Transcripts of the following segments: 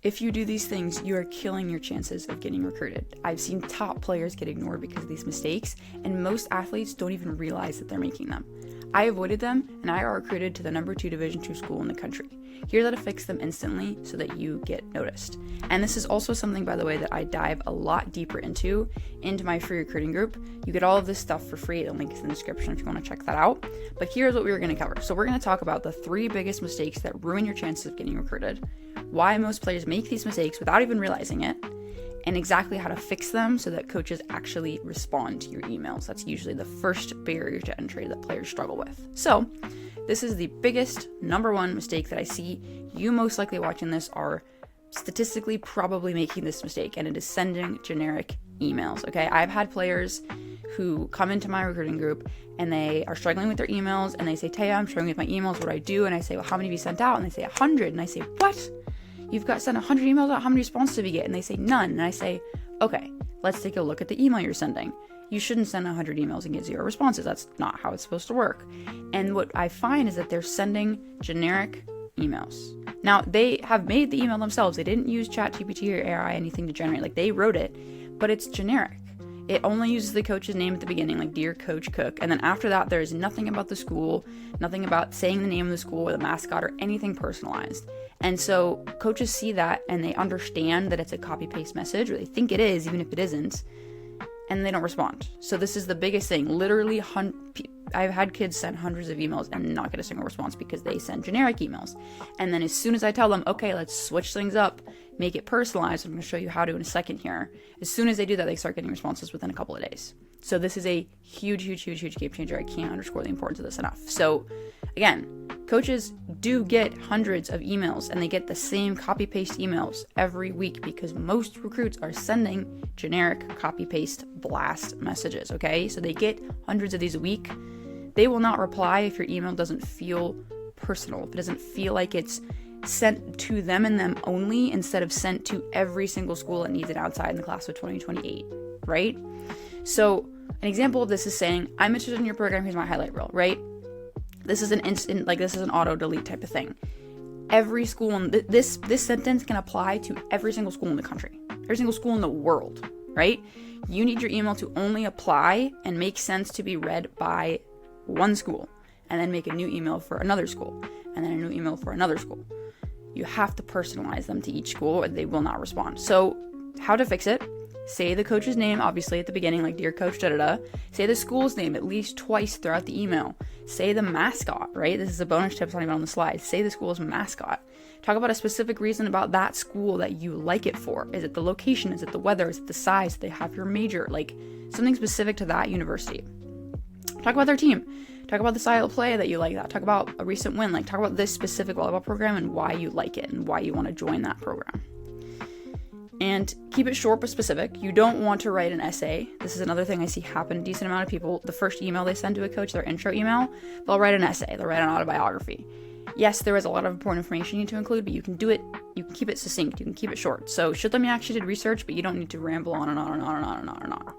If you do these things, you are killing your chances of getting recruited. I've seen top players get ignored because of these mistakes, and most athletes don't even realize that they're making them. I avoided them, and I got recruited to the number 2 Division II school in the country. Here's how to fix them instantly so that you get noticed. And this is also something, by the way, that I dive a lot deeper into my free recruiting group. You get all of this stuff for free. The link is in the description if you want to check that out. But here's what we're going to cover. So we're going to talk about the 3 biggest mistakes that ruin your chances of getting recruited, why most players make these mistakes without even realizing it, and exactly how to fix them so that coaches actually respond to your emails. That's usually the first barrier to entry that players struggle with. So this is the biggest number 1 mistake that I see. You most likely watching this are statistically probably making this mistake, and it is sending generic emails. Okay, I've had players who come into my recruiting group and they are struggling with their emails, and they say, Téa, I'm struggling with my emails, what do I do? And I say, well, how many have you sent out? And they say 100. And I say, what? You've got sent 100 emails out, how many responses have you get? And they say none. And I say, okay, let's take a look at the email you're sending. You shouldn't send 100 emails and get 0 responses. That's not how it's supposed to work. And what I find is that they're sending generic emails. Now, they have made the email themselves. They didn't use ChatGPT or AI anything to generate. Like, they wrote it, but it's generic. It only uses the coach's name at the beginning, like Dear Coach Cook. And then after that, there is nothing about the school, nothing about saying the name of the school or the mascot or anything personalized. And so coaches see that and they understand that it's a copy-paste message, or they think it is, even if it isn't, and they don't respond. So this is the biggest thing. Literally, I've had kids send hundreds of emails and not get a single response because they send generic emails. And then as soon as I tell them, okay, let's switch things up, make it personalized, I'm going to show you how to in a second here. As soon as they do that, they start getting responses within a couple of days. So this is a huge game changer. I can't underscore the importance of this enough. So again, coaches do get hundreds of emails, and they get the same copy-paste emails every week because most recruits are sending generic copy-paste blast messages, okay? So they get hundreds of these a week. They will not reply if your email doesn't feel personal, if it doesn't feel like it's sent to them and them only instead of sent to every single school that needs it outside in the class of 2028, right? So an example of this is saying, I'm interested in your program, here's my highlight reel, right? This is an instant, like this is an auto delete type of thing. Every school, this sentence can apply to every single school in the country, every single school in the world, right? You need your email to only apply and make sense to be read by one school, and then make a new email for another school, and then a new email for another school. You have to personalize them to each school or they will not respond. So how to fix it? Say the coach's name, obviously at the beginning, like Dear Coach, da-da-da. Say the school's name at least twice throughout the email. Say the mascot, right? This is a bonus tip, it's not even on the slide. Say the school's mascot. Talk about a specific reason about that school that you like it for. Is it the location? Is it the weather? Is it the size? Do they have your major? Like something specific to that university. Talk about their team. Talk about the style of play that you like that. Talk about a recent win. Like talk about this specific volleyball program and why you like it and why you want to join that program. And keep it short but specific. You don't want to write an essay. This is another thing I see happen. A decent amount of people, the first email they send to a coach, their intro email, they'll write an essay. They'll write an autobiography. Yes, there is a lot of important information you need to include, but you can do it. You can keep it succinct. You can keep it short. So show them you actually did research, but you don't need to ramble on and on and on and on and on and on.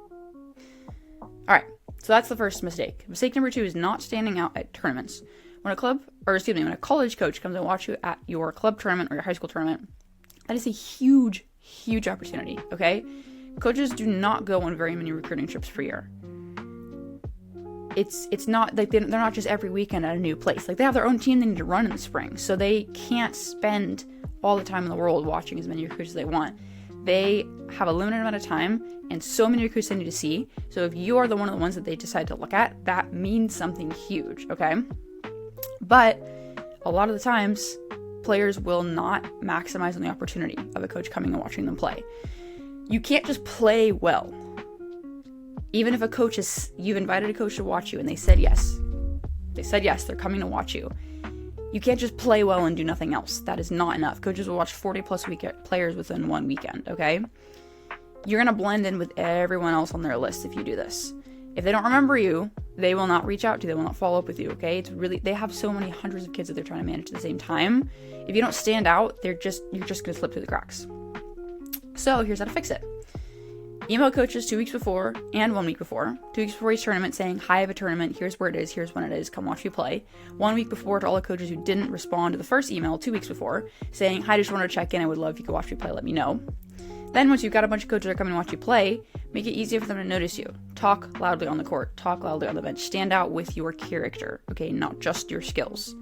All right. So that's the first mistake. Mistake number 2 is not standing out at tournaments. When a college coach comes and watch you at your club tournament or your high school tournament, that is a huge opportunity, okay? Coaches do not go on very many recruiting trips per year. It's not like they're not just every weekend at a new place. Like they have their own team they need to run in the spring, so they can't spend all the time in the world watching as many recruits as they want. They have a limited amount of time and so many recruits they need to see. So if you are one of the ones that they decide to look at, that means something huge, okay? But a lot of the times, players will not maximize on the opportunity of a coach coming and watching them play. You can't just play well. Even if you've invited a coach to watch you and they said yes, they're coming to watch you. You can't just play well and do nothing else. That is not enough. Coaches will watch 40 plus players within one weekend, okay? You're going to blend in with everyone else on their list if you do this. If they don't remember you, they will not reach out to you. They will not follow up with you, okay? They have so many hundreds of kids that they're trying to manage at the same time. If you don't stand out, you're just going to slip through the cracks. So here's how to fix it. Email coaches 2 weeks before and 1 week before. 2 weeks before each tournament saying, hi, I have a tournament. Here's where it is. Here's when it is. Come watch me play. 1 week before to all the coaches who didn't respond to the first email 2 weeks before saying, hi, I just wanted to check in. I would love if you could watch me play. Let me know. Then once you've got a bunch of coaches that are coming to watch you play, make it easier for them to notice you. Talk loudly on the court. Talk loudly on the bench. Stand out with your character, okay? Not just your skills.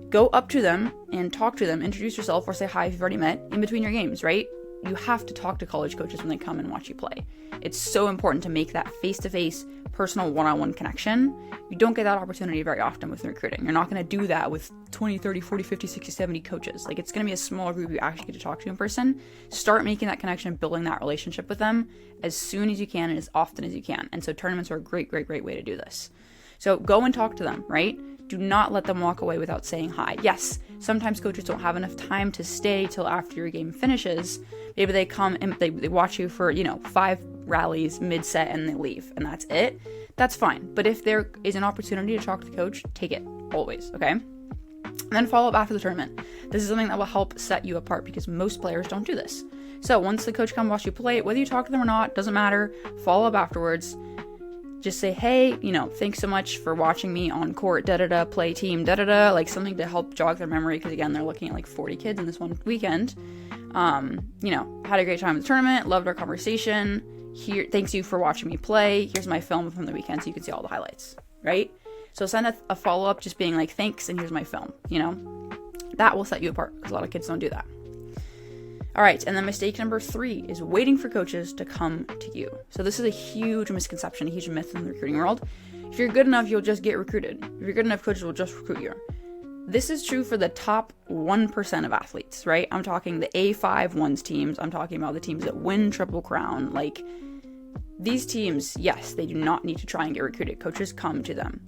Go up to them and talk to them. Introduce yourself or say hi if you've already met in between your games, right? You have to talk to college coaches when they come and watch you play. It's so important to make that face-to-face, personal, one-on-one connection. You don't get that opportunity very often with recruiting. You're not going to do that with 20, 30, 40, 50, 60, 70 coaches. Like, it's going to be a small group you actually get to talk to in person. Start making that connection, building that relationship with them as soon as you can and as often as you can. And so tournaments are a great, great, great way to do this. So go and talk to them, right? Do not let them walk away without saying hi. Yes, sometimes coaches don't have enough time to stay till after your game finishes. Maybe they come and they watch you for, 5 rallies mid-set and they leave, and that's it. That's fine. But if there is an opportunity to talk to the coach, take it, always, okay? And then follow up after the tournament. This is something that will help set you apart because most players don't do this. So once the coach comes watch you play, whether you talk to them or not, doesn't matter. Follow up afterwards. Just say, hey, thanks so much for watching me on court, da-da-da, play team, da-da-da, like something to help jog their memory, because again, they're looking at like 40 kids in this one weekend. Had a great time at the tournament, loved our conversation. Here, thanks you for watching me play. Here's my film from the weekend so you can see all the highlights, right? So send a follow-up just being like, thanks, and here's my film, That will set you apart, because a lot of kids don't do that. All right, and then mistake number 3 is waiting for coaches to come to you. So this is a huge misconception, a huge myth in the recruiting world. If you're good enough, you'll just get recruited. If you're good enough, coaches will just recruit you. This is true for the top 1% of athletes, right? I'm talking the A5 ones teams. I'm talking about the teams that win Triple Crown. Like, these teams, yes, they do not need to try and get recruited. Coaches come to them.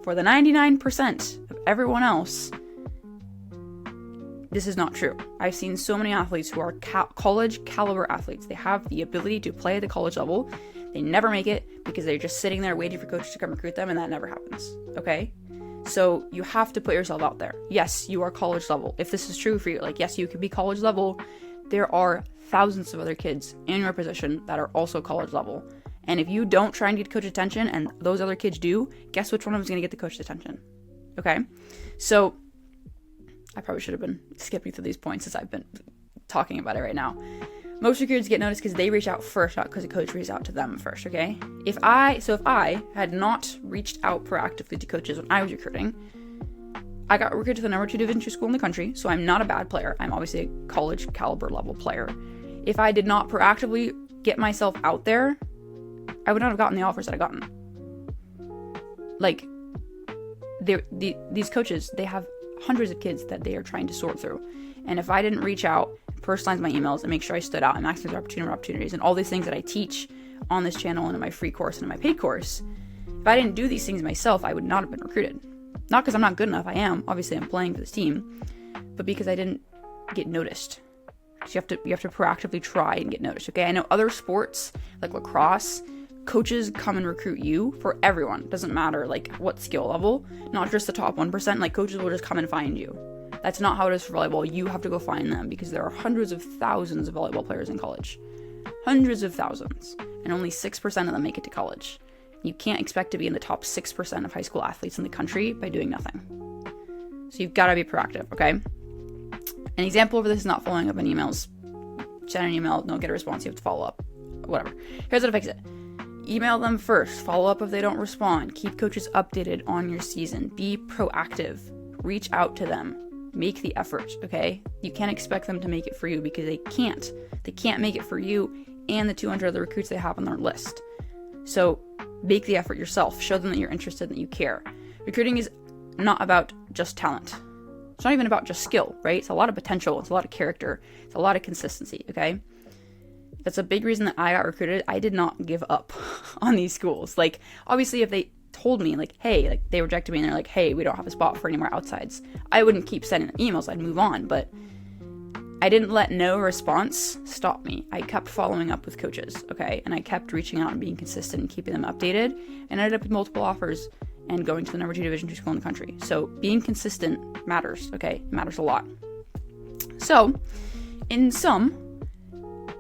For the 99% of everyone else, this is not true. I've seen so many athletes who are college caliber athletes. They have the ability to play at the college level. They never make it because they're just sitting there waiting for coaches to come recruit them, and that never happens, okay? So you have to put yourself out there. Yes, you are college level. If this is true for you, like, yes, you can be college level. There are thousands of other kids in your position that are also college level. And if you don't try and get coach attention and those other kids do, guess which one of them is going to get the coach's attention, okay? So I probably should have been skipping through these points as I've been talking about it right now. Most recruiters get noticed because they reach out first, not because a coach reaches out to them first, okay? If I had not reached out proactively to coaches when I was recruiting, I got recruited to the number 2 Division II school in the country, so I'm not a bad player. I'm obviously a college caliber level player. If I did not proactively get myself out there, I would not have gotten the offers that I gotten. Like, these coaches, they have hundreds of kids that they are trying to sort through. And if I didn't reach out, personalize my emails, and make sure I stood out and maximize opportunities, and all these things that I teach on this channel and in my free course and in my paid course, if I didn't do these things myself, I would not have been recruited. Not because I'm not good enough. I am. Obviously, I'm playing for this team. But because I didn't get noticed. So you have to proactively try and get noticed, okay? I know other sports, like lacrosse, coaches come and recruit you for everyone. It doesn't matter, like, what skill level. Not just the top 1%. Like, coaches will just come and find you. That's not how it is for volleyball. You have to go find them because there are hundreds of thousands of volleyball players in college. Hundreds of thousands. And only 6% of them make it to college. You can't expect to be in the top 6% of high school athletes in the country by doing nothing. So you've got to be proactive, okay? An example of this is not following up on emails. Send an email, don't get a response, you have to follow up. Whatever. Here's how to fix it. Email them first. Follow up if they don't respond. Keep coaches updated on your season. Be proactive. Reach out to them. Make the effort, okay? You can't expect them to make it for you because they can't. They can't make it for you and the 200 other recruits they have on their list. So make the effort yourself. Show them that you're interested and that you care. Recruiting is not about just talent. It's not even about just skill, right? It's a lot of potential. It's a lot of character. It's a lot of consistency, okay? That's a big reason that I got recruited. I did not give up on these schools. Like, obviously, if they told me, like, hey, like, they rejected me and they're like, hey, we don't have a spot for any more outsides, I wouldn't keep sending them emails. I'd move on. But I didn't let no response stop me. I kept following up with coaches, okay? And I kept reaching out and being consistent and keeping them updated, and I ended up with multiple offers and going to the number 2 Division II school in the country. So being consistent matters, okay? It matters a lot. So, in sum,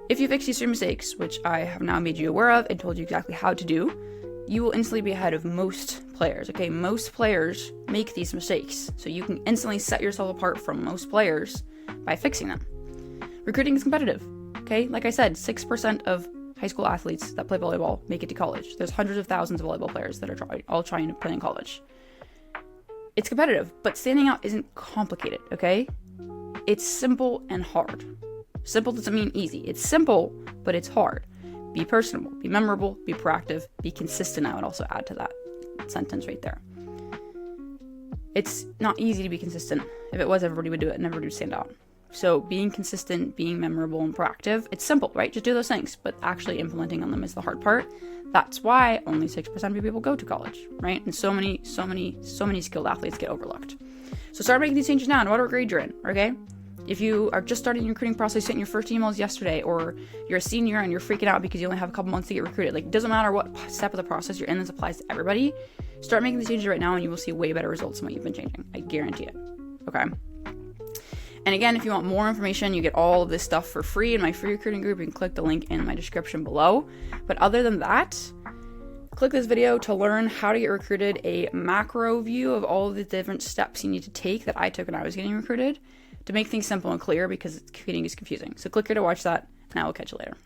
If you fix these 3 mistakes, which I have now made you aware of and told you exactly how to do, you will instantly be ahead of most players, okay? Most players make these mistakes, so you can instantly set yourself apart from most players by fixing them. Recruiting is competitive, okay? Like I said, 6% of high school athletes that play volleyball make it to college. There's hundreds of thousands of volleyball players that are all trying to play in college. It's competitive, but standing out isn't complicated, okay? It's simple and hard. Simple doesn't mean easy. It's simple, but it's hard. Be personable, be memorable, be proactive, be consistent. I would also add to that sentence right there. It's not easy to be consistent. If it was, everybody would do it and everybody would stand out. So being consistent, being memorable and proactive, it's simple, right? Just do those things, but actually implementing on them is the hard part. That's why only 6% of people go to college, right? And so many skilled athletes get overlooked. So start making these changes now, no matter what grade you're in, okay? If you are just starting your recruiting process, sent your first emails yesterday, or you're a senior and you're freaking out because you only have a couple months to get recruited, like, it doesn't matter what step of the process you're in, this applies to everybody. Start making these changes right now and you will see way better results than what you've been changing. I guarantee it, okay? And again, if you want more information, you get all of this stuff for free in my free recruiting group. You can click the link in my description below. But other than that, click this video to learn how to get recruited, a macro view of all of the different steps you need to take that I took when I was getting recruited, to make things simple and clear, because competing is confusing. So click here to watch that, and I will catch you later.